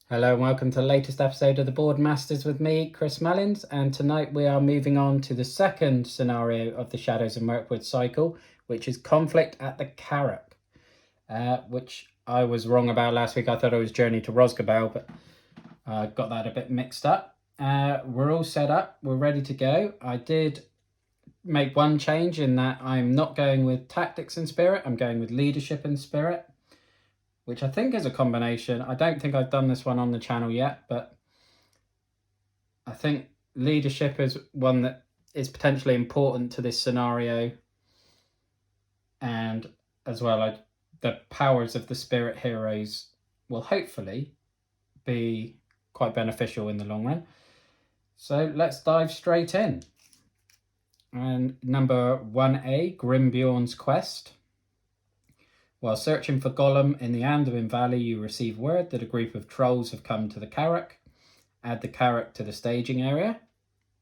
Hello and welcome to the latest episode of the Board Masters with me, Chris Mullins, and tonight we are moving on to the second scenario of the Shadows of Mirkwood cycle, which is Conflict at the Carrock, which I was wrong about last week. I thought it was Journey to Rosgobel, but I got that a bit mixed up. We're all set up, we're ready to go. I did make one change in that I'm not going with Tactics and Spirit, I'm going with Leadership and Spirit, which I think is a combination. I don't think I've done this one on the channel yet, but I think leadership is one that is potentially important to this scenario. And as well, the powers of the spirit heroes will hopefully be quite beneficial in the long run. So let's dive straight in. And number 1A, Grimbjorn's Quest. While searching for Gollum in the Anduin Valley, you receive word that a group of trolls have come to the Carrock. Add the Carrock to the staging area.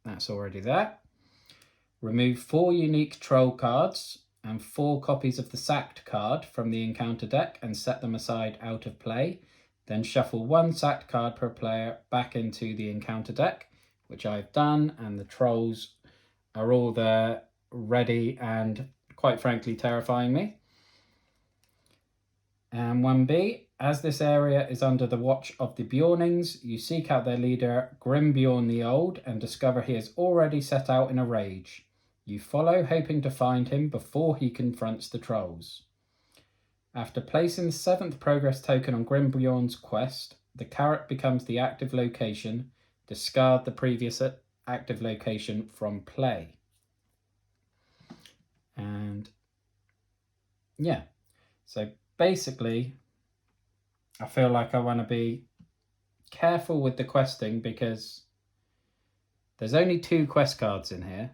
That's already there. Remove 4 unique troll cards and 4 copies of the sacked card from the encounter deck and set them aside out of play. Then shuffle 1 sacked card per player back into the encounter deck, which I've done, and the trolls are all there ready and quite frankly terrifying me. And 1B, as this area is under the watch of the Bjornings, you seek out their leader, Grimbjorn the Old, and discover he is already set out in a rage. You follow, hoping to find him before he confronts the trolls. After placing the 7th progress token on Grimbjorn's quest, the Carrock becomes the active location. Discard the previous active location from play. And yeah, so basically, I feel like I want to be careful with the questing because there's only 2 quest cards in here,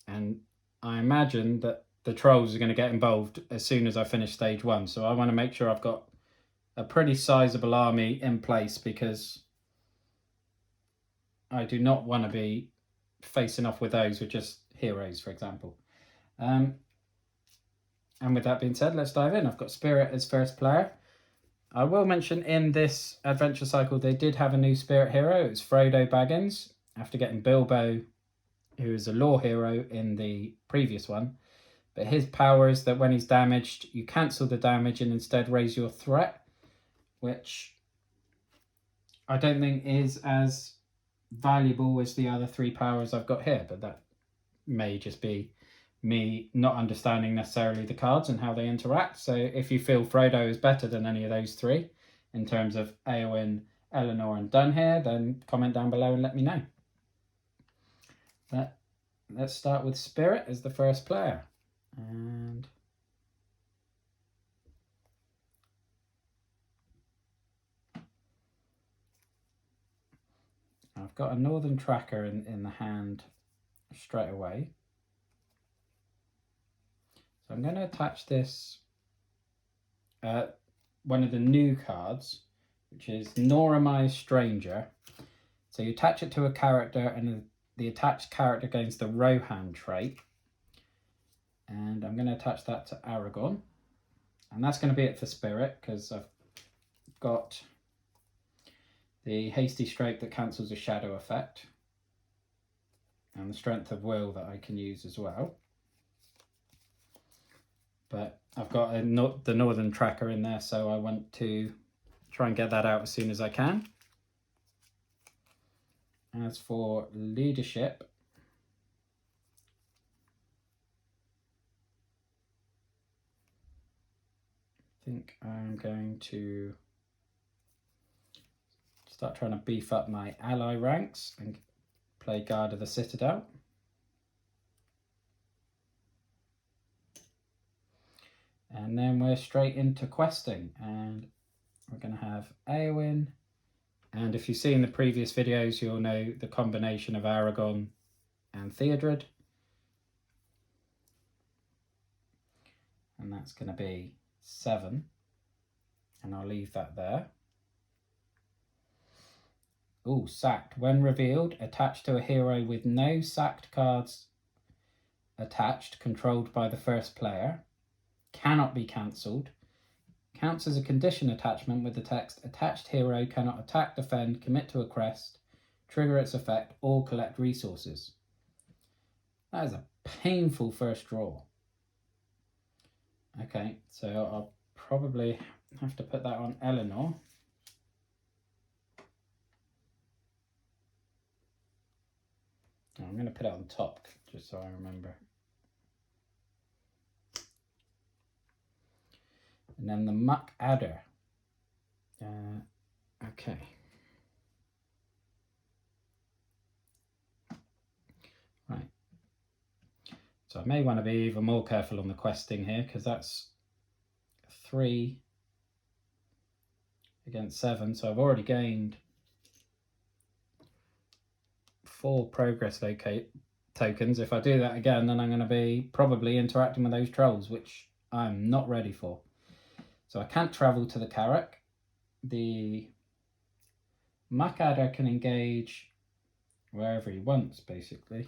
and I imagine that the trolls are going to get involved as soon as I finish stage 1. So I want to make sure I've got a pretty sizable army in place because I do not want to be facing off with those with just heroes, for example. And with that being said, let's dive in. I've got Spirit as first player. I will mention in this adventure cycle, they did have a new Spirit hero. It's Frodo Baggins, after getting Bilbo, who is a lore hero in the previous one. But his power is that when he's damaged, you cancel the damage and instead raise your threat, which I don't think is as valuable as the other 3 powers I've got here, but that may just be me not understanding necessarily the cards and how they interact. So if you feel Frodo is better than any of those 3 in terms of Eowyn, Eleanor and Dunhere, then comment down below and let me know. But let's start with Spirit as the first player. And I've got a Northern Tracker in the hand straight away. So I'm going to attach this, one of the new cards, which is Noramai's Stranger. So you attach it to a character and the attached character gains the Rohan trait. And I'm going to attach that to Aragorn. And that's going to be it for Spirit, because I've got the Hasty Stroke that cancels a shadow effect. And the Strength of Will that I can use as well. But I've got the Northern Tracker in there, so I want to try and get that out as soon as I can. As for leadership, I think I'm going to start trying to beef up my ally ranks and play Guard of the Citadel. And then we're straight into questing, and we're going to have Eowyn. And if you've seen the previous videos, you'll know the combination of Aragorn and Theodred. And that's going to be 7. And I'll leave that there. Oh, sacked. When revealed, attached to a hero with no sacked cards attached, controlled by the first player. Cannot be cancelled. Counts as a condition attachment with the text, attached hero cannot attack, defend, commit to a quest, trigger its effect, or collect resources. That is a painful first draw. Okay, so I'll probably have to put that on Eleanor. I'm going to put it on top, just so I remember. And then the Muck Adder. Okay. Right. So I may want to be even more careful on the questing here, because that's 3 against 7. So I've already gained 4 progress tokens. If I do that again, then I'm going to be probably interacting with those trolls, which I'm not ready for. So I can't travel to the Carrock. The Muck Adder can engage wherever he wants, basically.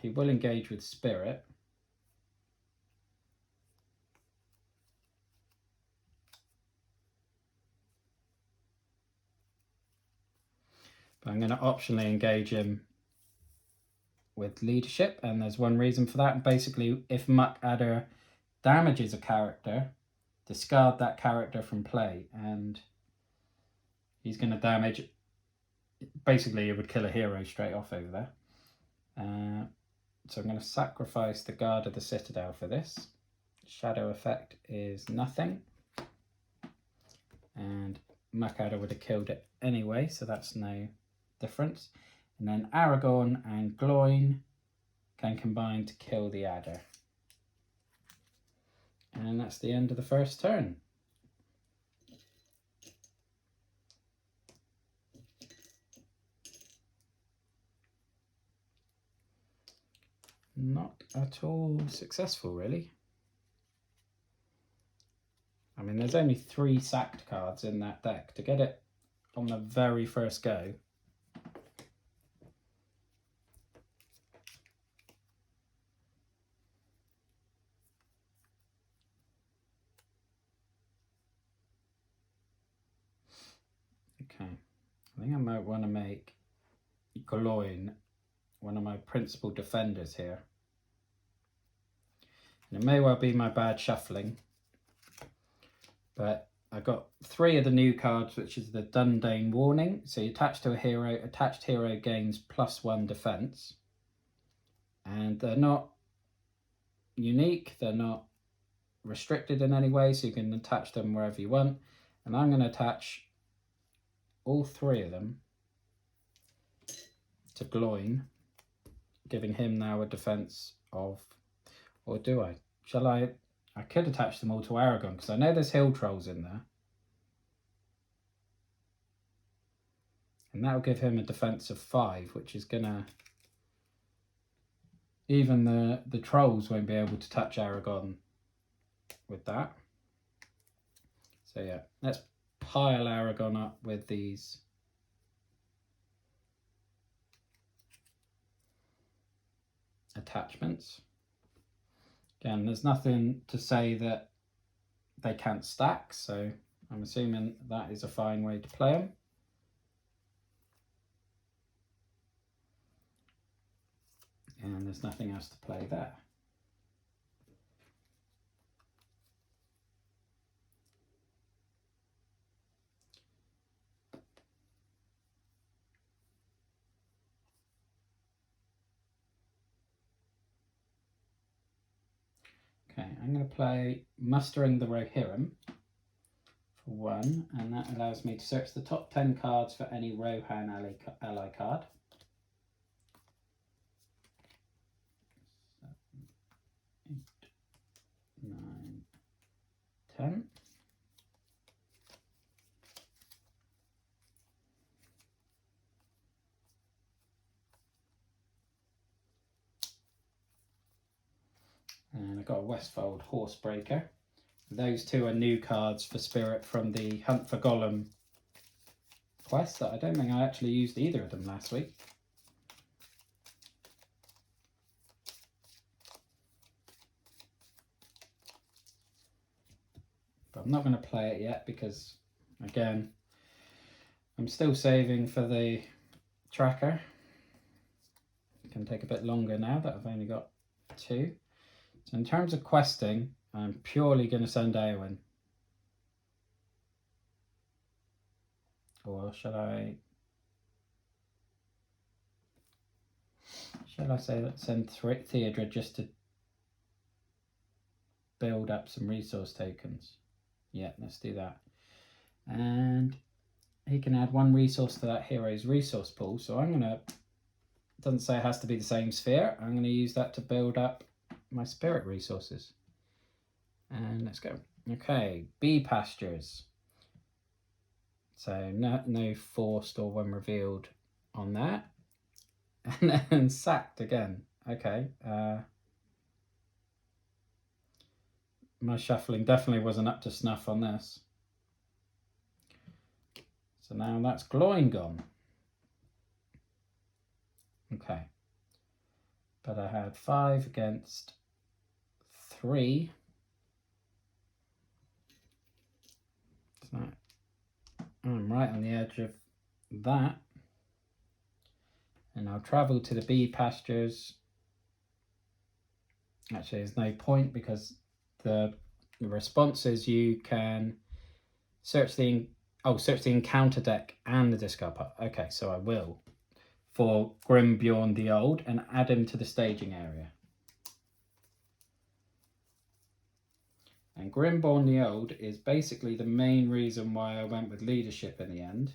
He will engage with Spirit. But I'm going to optionally engage him with Leadership, and there's one reason for that. Basically, if Muck Adder damages a character, discard that character from play, and he's going to damage. Basically, it would kill a hero straight off over there. So I'm going to sacrifice the Guard of the Citadel for this. Shadow effect is nothing, and Muck Adder would have killed it anyway, so that's no difference. And then Aragorn and Gloin can combine to kill the Adder. And that's the end of the first turn. Not at all successful, really. I mean, there's only 3 sacked cards in that deck. To get it on the very first go, okay, I think I might want to make Gloin one of my principal defenders here. And it may well be my bad shuffling, but I got 3 of the new cards, which is the Dundane Warning. So you attach to a hero, attached hero gains +1 defense. And they're not unique, they're not restricted in any way, so you can attach them wherever you want. And I'm going to attach all 3 of them to Gloin, giving him now a defense of, or do I? Shall I? I could attach them all to Aragorn, because I know there's hill trolls in there. And that'll give him a defense of 5, which is gonna, even the trolls won't be able to touch Aragorn with that. So yeah, let's pile Aragorn up with these attachments. Again, there's nothing to say that they can't stack, so I'm assuming that is a fine way to play them. And there's nothing else to play there. Okay, I'm going to play Mustering the Rohirrim for 1, and that allows me to search the top 10 cards for any Rohan ally card. 7, 8, 9, 10. And I've got a Westfold Horsebreaker. Those 2 are new cards for Spirit from the Hunt for Gollum quest that I don't think I actually used either of them last week. But I'm not going to play it yet because, again, I'm still saving for the tracker. It can take a bit longer now that I've only got 2. So in terms of questing, I'm purely going to send Eowyn. Or shall I say that send Theodred just to build up some resource tokens? Yeah, let's do that. And he can add 1 resource to that hero's resource pool. So I'm going to, doesn't say it has to be the same sphere. I'm going to use that to build up my spirit resources. And let's go. Okay, bee pastures. So no forced or when revealed on that. And then sacked again. Okay. My shuffling definitely wasn't up to snuff on this. So now that's Gloin gone. Okay. But I had 5 against 3. So I'm right on the edge of that. And I'll travel to the bee pastures. Actually, there's no point because the response is you can search the encounter deck and the discard pile. Okay, so I will for Grimbjorn the Old and add him to the staging area. And Grimbjorn the Old is basically the main reason why I went with leadership in the end.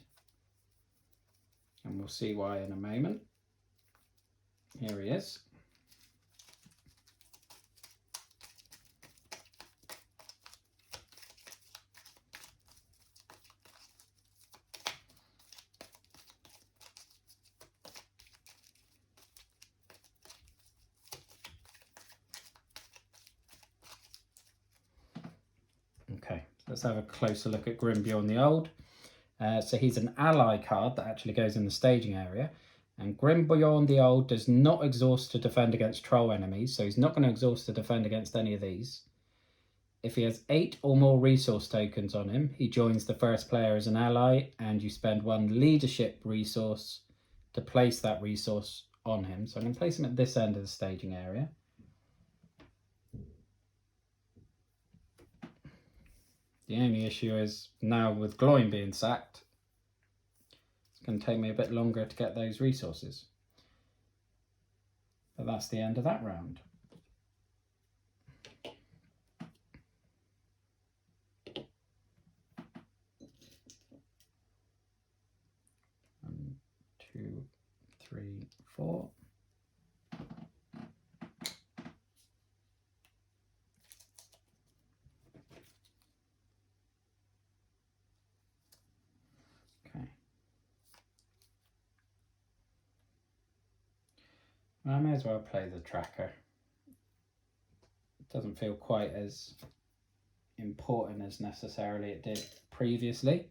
And we'll see why in a moment. Here he is. Okay, let's have a closer look at Grimbjorn the Old. So he's an ally card that actually goes in the staging area. And Grimbjorn the Old does not exhaust to defend against troll enemies, so he's not going to exhaust to defend against any of these. If he has 8 or more resource tokens on him, he joins the first player as an ally, and you spend 1 leadership resource to place that resource on him. So I'm going to place him at this end of the staging area. The only issue is now with Gloin being sacked, it's going to take me a bit longer to get those resources. But that's the end of that round. One, 2, 3, 4. I may as well play the tracker. It doesn't feel quite as important as necessarily it did previously.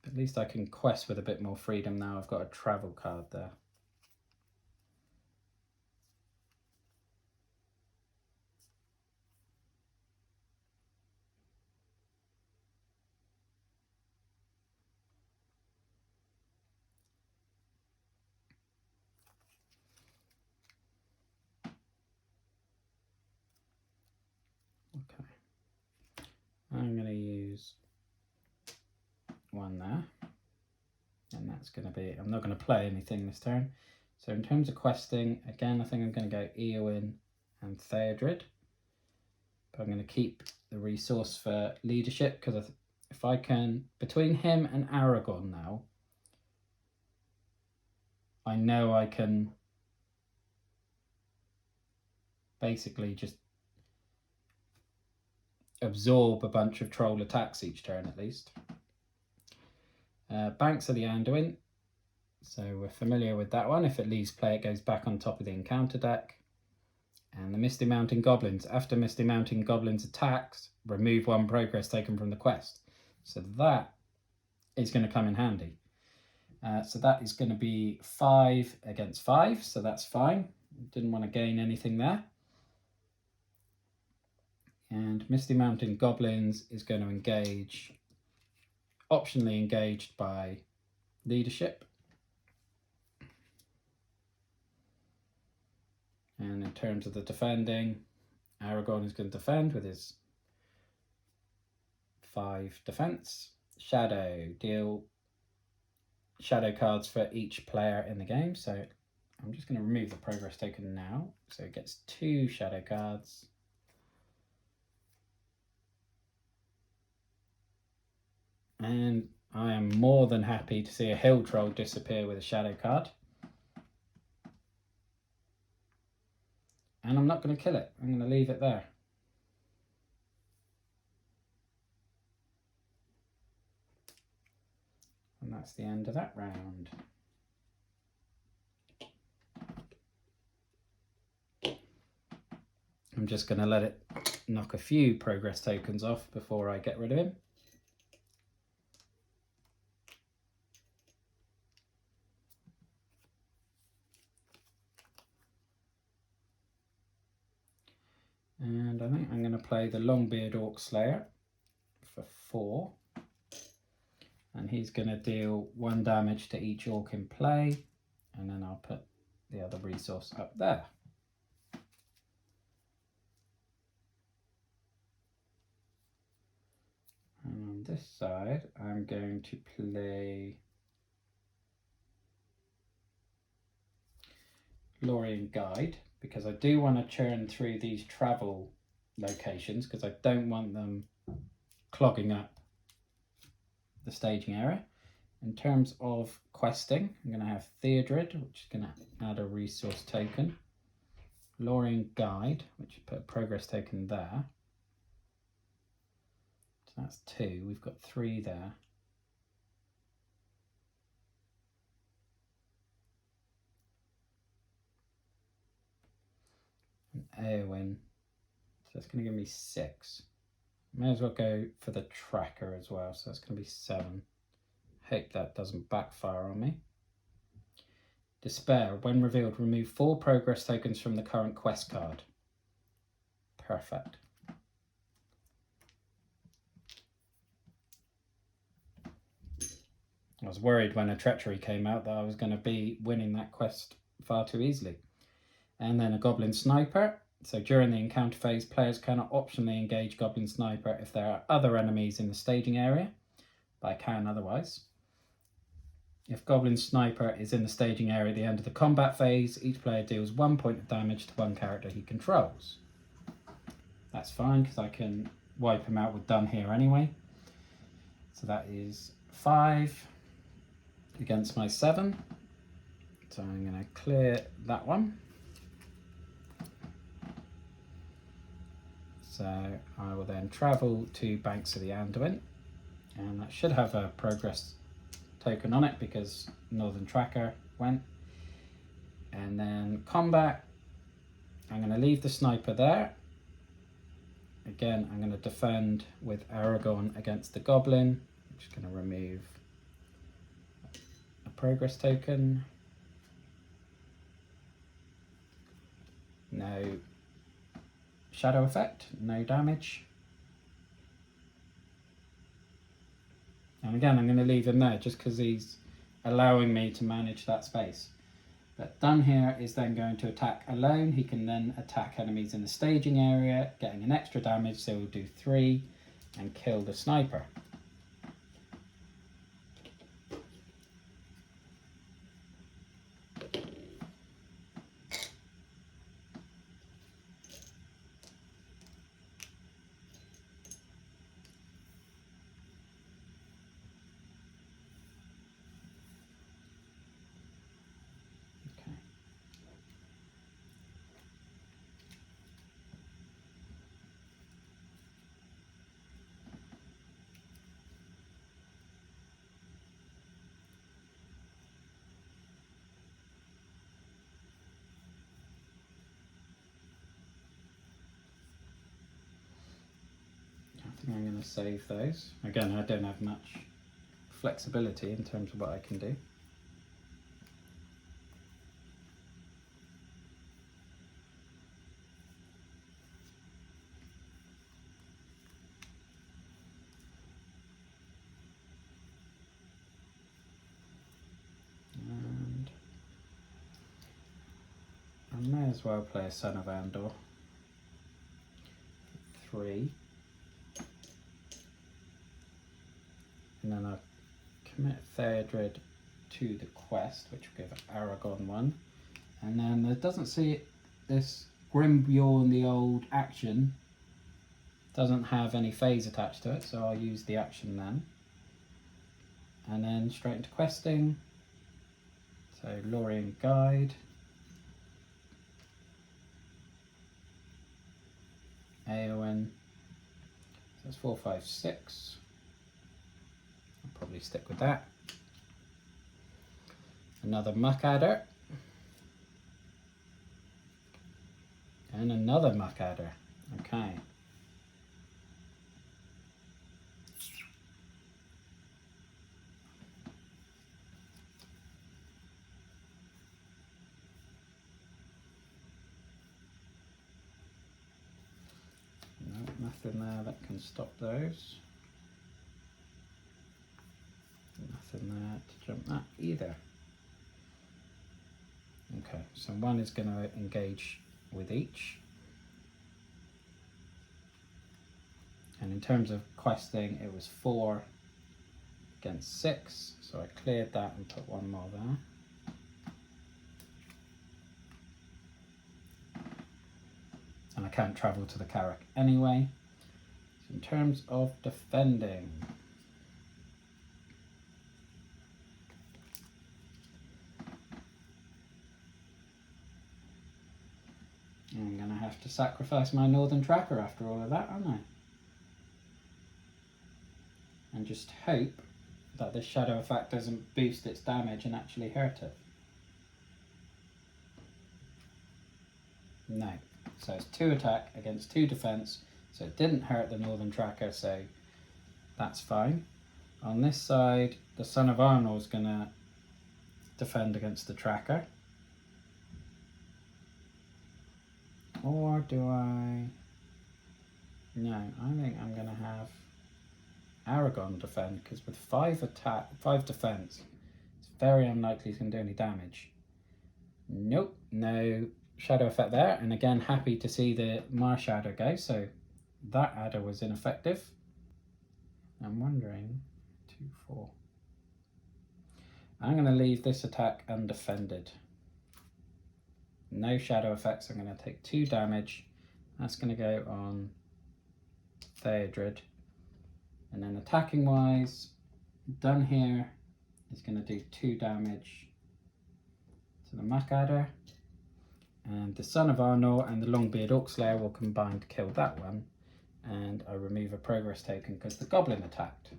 But at least I can quest with a bit more freedom now. I've got a travel card there. Okay, I'm going to use 1 there, and that's going to be, I'm not going to play anything this turn. So in terms of questing, again, I think I'm going to go Eowyn and Theodred, but I'm going to keep the resource for leadership because if I can, between him and Aragorn now, I know I can basically just absorb a bunch of troll attacks each turn at least. Banks of the Anduin, so we're familiar with that one. If it leaves play, it goes back on top of the encounter deck. And the Misty Mountain Goblins, after Misty Mountain Goblins attacks, remove 1 progress taken from the quest. So that is going to come in handy. So that is going to be 5 against 5, so that's fine. Didn't want to gain anything there. And Misty Mountain Goblins is going to engage, optionally engaged by leadership. And in terms of the defending, Aragorn is going to defend with his 5 defense. Shadow, deal shadow cards for each player in the game. So I'm just going to remove the progress token now. So it gets 2 shadow cards. And I am more than happy to see a hill troll disappear with a shadow card. And I'm not going to kill it. I'm going to leave it there. And that's the end of that round. I'm just going to let it knock a few progress tokens off before I get rid of him. And I think I'm going to play the Longbeard Orc Slayer for 4. And he's going to deal 1 damage to each orc in play. And then I'll put the other resource up there. And on this side, I'm going to play Lorien Guide, because I do want to churn through these travel locations, because I don't want them clogging up the staging area. In terms of questing, I'm going to have Theodred, which is going to add a resource token. Lorien Guide, which put a progress token there. So that's 2. We've got 3 there. And Eowyn, so that's going to give me 6. May as well go for the tracker as well, so that's going to be 7. Hope that doesn't backfire on me. Despair, when revealed, remove 4 progress tokens from the current quest card. Perfect. I was worried when a treachery came out that I was going to be winning that quest far too easily. And then a Goblin Sniper. So during the encounter phase, players cannot optionally engage Goblin Sniper if there are other enemies in the staging area, but I can otherwise. If Goblin Sniper is in the staging area at the end of the combat phase, each player deals 1 point of damage to 1 character he controls. That's fine, because I can wipe him out with done here anyway. So that is 5 against my 7. So I'm going to clear that one. So I will then travel to Banks of the Anduin, and that should have a progress token on it because Northern Tracker went. And then combat, I'm going to leave the sniper there. Again, I'm going to defend with Aragorn against the Goblin. I'm just going to remove a progress token. No shadow effect, no damage. And again, I'm going to leave him there just because he's allowing me to manage that space. But Dun here is then going to attack alone. He can then attack enemies in the staging area, getting an extra damage, so we'll do 3 and kill the sniper. I'm going to save those. Again, I don't have much flexibility in terms of what I can do. as well play a Son of Andor. 3. And then I commit Theodred to the quest, which will give Aragon 1. And then there doesn't see this Grimbjorn, the old action, doesn't have any phase attached to it, so I'll use the action then. And then straight into questing. So Lorien Guide. Eowyn. So that's 4, 5, 6. I'll probably stick with that. Another Muckadder. And another Muckadder. Okay. No, nothing there that can stop those. Nothing there to jump that either. Okay, so one is going to engage with each. And in terms of questing, it was 4 against 6, so I cleared that and put one more there. And I can't travel to the Carrock anyway. So in terms of defending, I'm going to have to sacrifice my Northern Tracker after all of that, aren't I? And just hope that this Shadow effect doesn't boost its damage and actually hurt it. No. So it's 2 attack against 2 defense, so it didn't hurt the Northern Tracker, so that's fine. On this side, the Son of Arnor is going to defend against the Tracker. Or do I? No, I think I'm going to have Aragon defend, because with 5 defense, it's very unlikely he's going to do any damage. Nope, no Shadow effect there, and again happy to see the Marsh Adder go, so that adder was ineffective. I'm wondering, 2, 4. I'm going to leave this attack undefended. No shadow effects, I'm going to take 2 damage. That's going to go on Theodred. And then attacking wise, done here is going to do 2 damage to the Muckadder. And the Son of Arnor and the Longbeard Orcslayer will combine to kill that one. And I remove a progress token because the Goblin attacked.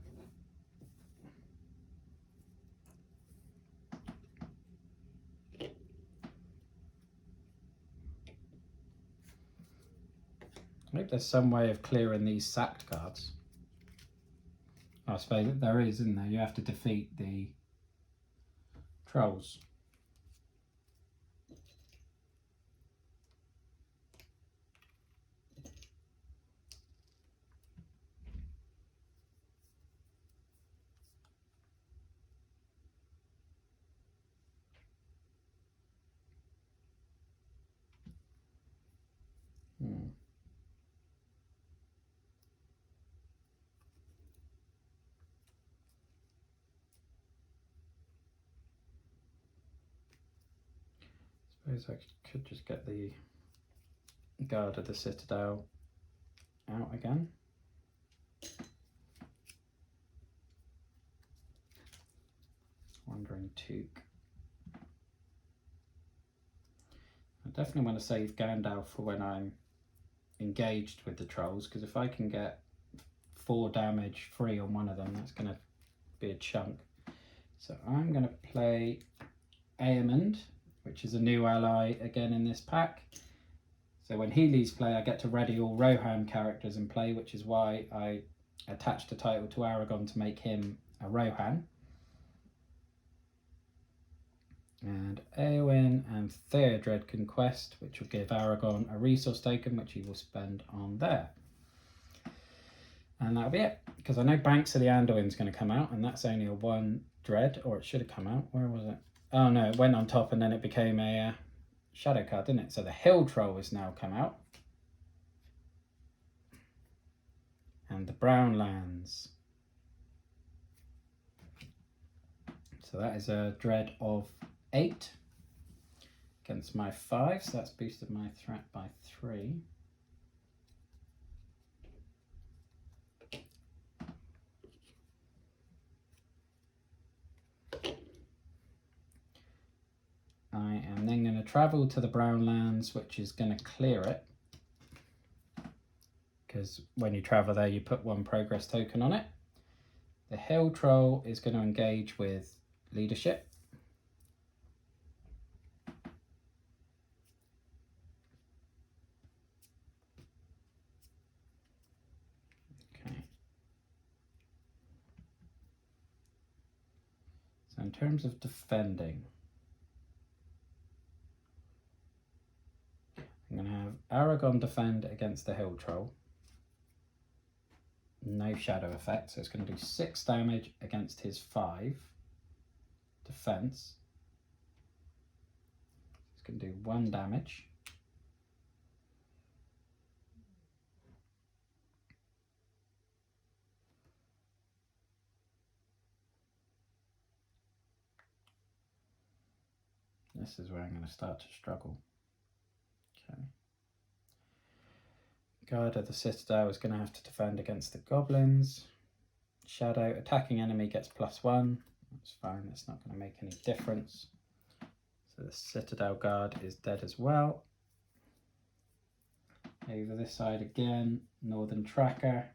I hope there's some way of clearing these sacked cards. I suppose there is, isn't there? You have to defeat the trolls. I suppose I could just get the Guard of the Citadel out again. Wandering Took. I definitely want to save Gandalf for when I'm engaged with the trolls, because if I can get 4 damage free on one of them, that's going to be a chunk. So I'm going to play Eamond, which is a new ally again in this pack. So when he leaves play, I get to ready all Rohan characters in play, which is why I attached a title to Aragon to make him a Rohan. And Eowyn and Theodred can quest, which will give Aragon a resource token, which he will spend on there. And that'll be it, because I know Banks of the Anduin is going to come out, and that's only a 1 dread, or it should have come out. Where was it? Oh no, it went on top and then it became a shadow card, didn't it? So the Hill Troll has now come out. And the brown lands. So that is a dread of 8 against my 5, so that's boosted my threat by 3. I am then going to travel to the brown lands, which is going to clear it. Because when you travel there, you put 1 progress token on it. The Hill Troll is going to engage with leadership. Okay. So in terms of defending, I'm going to have Aragon defend against the Hill Troll. No shadow effect, so it's going to do 6 damage against his 5 defense. It's going to do 1 damage. This is where I'm going to start to struggle. Okay. Guard of the Citadel is going to have to defend against the goblins. Shadow, attacking enemy gets +1. That's fine, that's not going to make any difference. So the Citadel Guard is dead as well. Over this side again, Northern Tracker.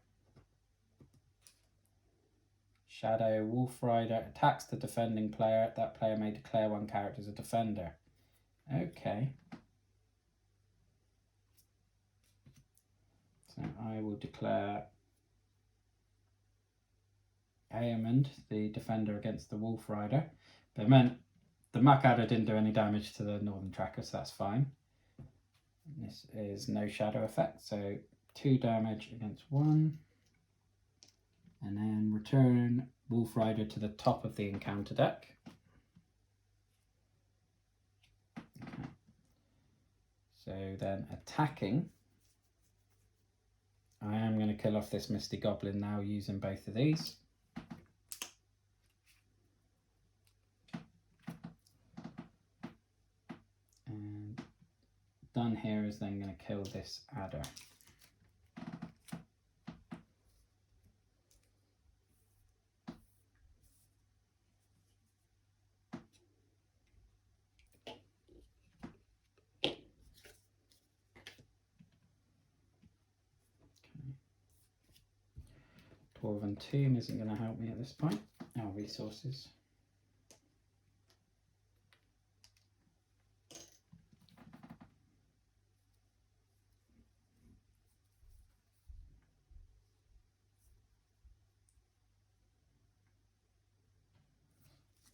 Shadow, Wolf Rider attacks the defending player. That player may declare 1 character as a defender. Okay. So I will declare Aemond, the defender, against the Wolf Rider. But it meant the Muck Adder didn't do any damage to the Northern Tracker, so that's fine. This is no shadow effect, so 2 damage against 1. And then return Wolf Rider to the top of the encounter deck. Okay. So then attacking, I am going to kill off this Misty Goblin now using both of these. And done here is then going to kill this adder. Dwarven Tomb isn't going to help me at this point. Our resources.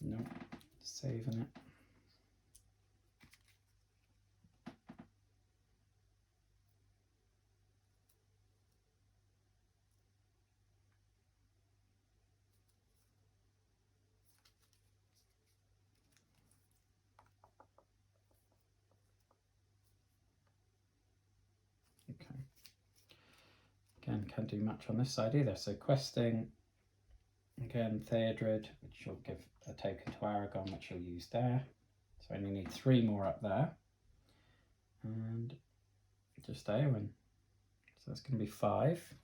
Nope, saving it. Okay. Again, can't do much on this side either. So questing, again, Theodred, which will give a token to Aragon, which you'll use there. So I only need 3 more up there. And just Eowyn. So that's going to be 5.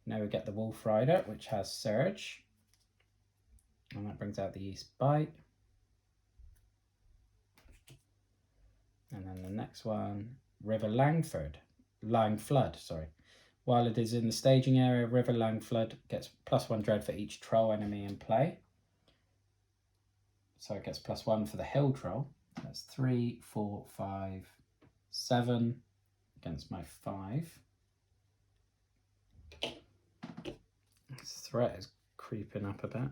Now we get the Wolf Rider, which has Surge. And that brings out the East Bite. And then the next one, River Langflood, sorry. While it is in the staging area, River Langflood gets +1 dread for each troll enemy in play. So it gets +1 for the Hill Troll. That's 3, 4, 5, 7 against my 5. This threat is creeping up a bit.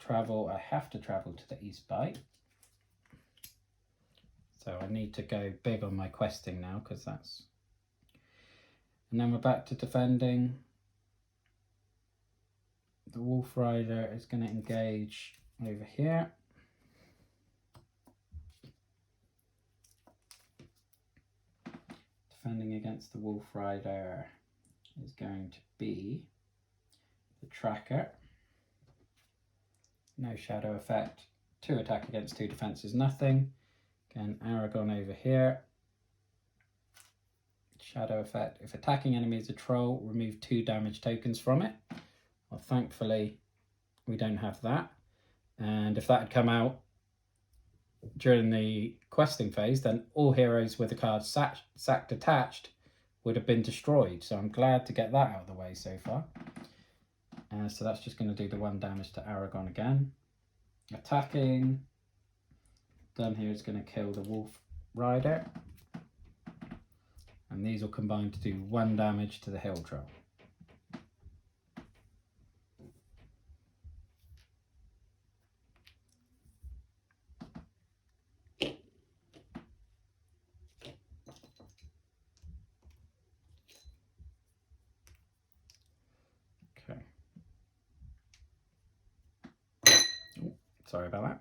Travel, I have to travel to the East Bite. So I need to go big on my questing now, because that's... And then we're back to defending. The Wolf Rider is going to engage over here. defending against the Wolf Rider is going to be the Tracker. No shadow effect. 2 attack against 2 defense is nothing. Again, Aragon over here. Shadow effect. If attacking enemy is a troll, remove 2 damage tokens from it. Well, thankfully, we don't have that. And if that had come out during the questing phase, then all heroes with the card sacked attached would have been destroyed. So I'm glad to get that out of the way so far. So that's just going to do the 1 damage to Aragon again. Attacking. Done here is going to kill the Wolf Rider. And these will combine to do 1 damage to the Hill Troll. Okay. Oh, sorry about that.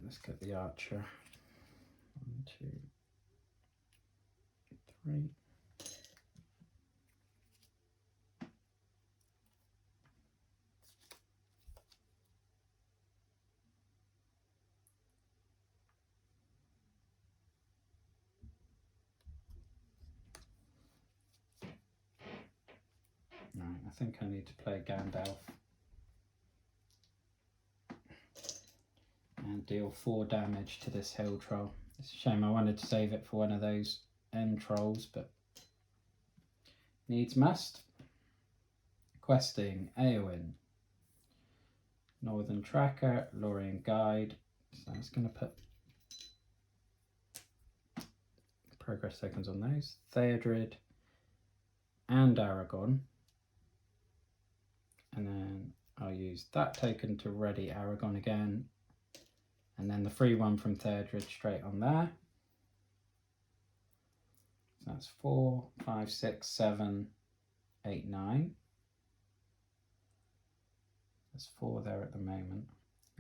Let's get the archer. 1, 2, 3. Right, I think I need to play Gandalf and deal 4 damage to this hill troll. It's a shame, I wanted to save it for one of those end trolls, but needs must. Questing, Eowyn, Northern Tracker, Lorien Guide. So I was going to put progress tokens on those. Theodred and Aragon. And then I'll use that token to ready Aragon again. And then the free one from Theodred straight on there. So that's 4, 5, 6, 7, 8, 9. There's 4 there at the moment.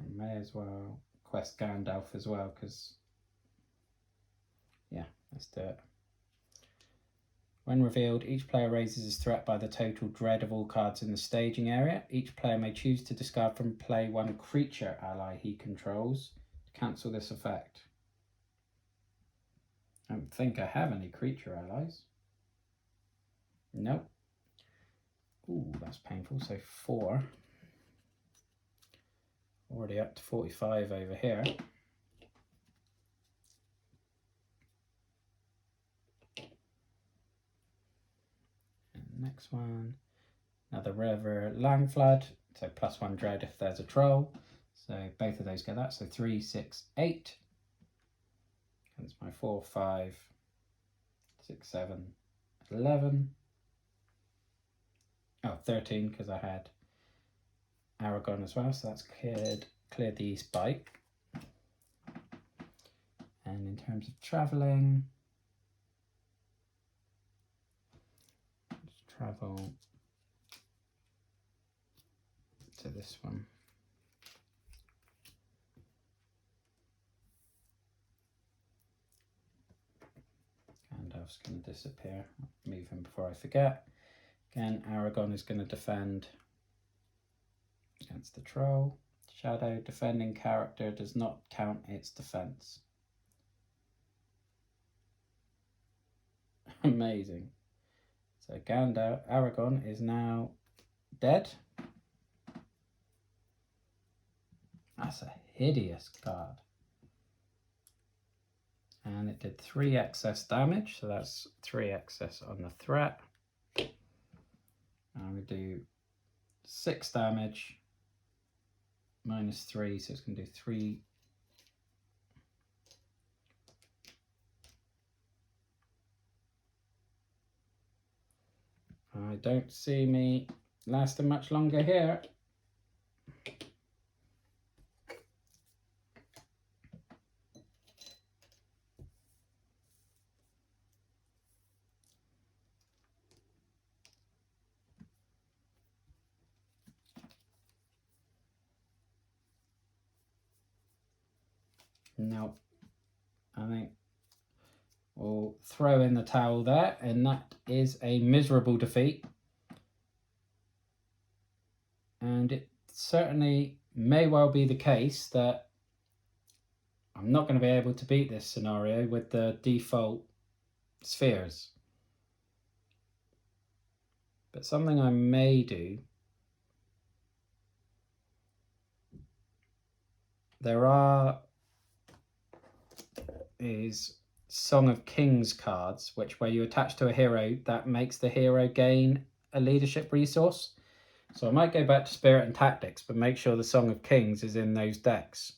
I may as well quest Gandalf as well, because, yeah, let's do it. When revealed, each player raises his threat by the total dread of all cards in the staging area. Each player may choose to discard from play 1 creature ally he controls to cancel this effect. I don't think I have any creature allies. Nope. Ooh, that's painful. So 4. Already up to 45 over here. And next one, another River Langflood. So +1 dread if there's a troll. So both of those get that. So 3, 6, 8. And it's my 4, 5, 6, 7, 11. Oh, 13 because I had Aragon as well, so that's cleared the East Bite. And in terms of travelling, let's travel to this one. Gandalf's going to disappear. I'll move him before I forget. Again, Aragon is going to defend against the troll. Shadow, defending character does not count its defense. Amazing. So Gandalf, Aragon is now dead. That's a hideous card. And it did 3 excess damage, so that's 3 excess on the threat. And we do 6 damage. -3, so it's going to do 3. I don't see me lasting much longer here. No, I think we'll throw in the towel there, and that is a miserable defeat. And it certainly may well be the case that I'm not going to be able to beat this scenario with the default spheres. But something I may do, is Song of Kings cards, which where you attach to a hero, that makes the hero gain a leadership resource. So I might go back to Spirit and Tactics, but make sure the Song of Kings is in those decks.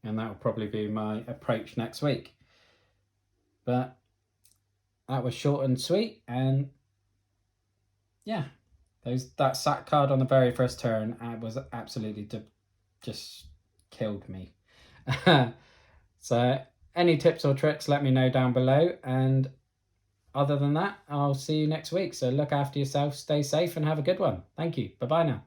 And that will probably be my approach next week. But that was short and sweet, and yeah, that sack card on the very first turn was absolutely just killed me. So any tips or tricks, let me know down below, and other than that, I'll see you next week. So look after yourself, stay safe, and have a good one. Thank you. Bye bye now.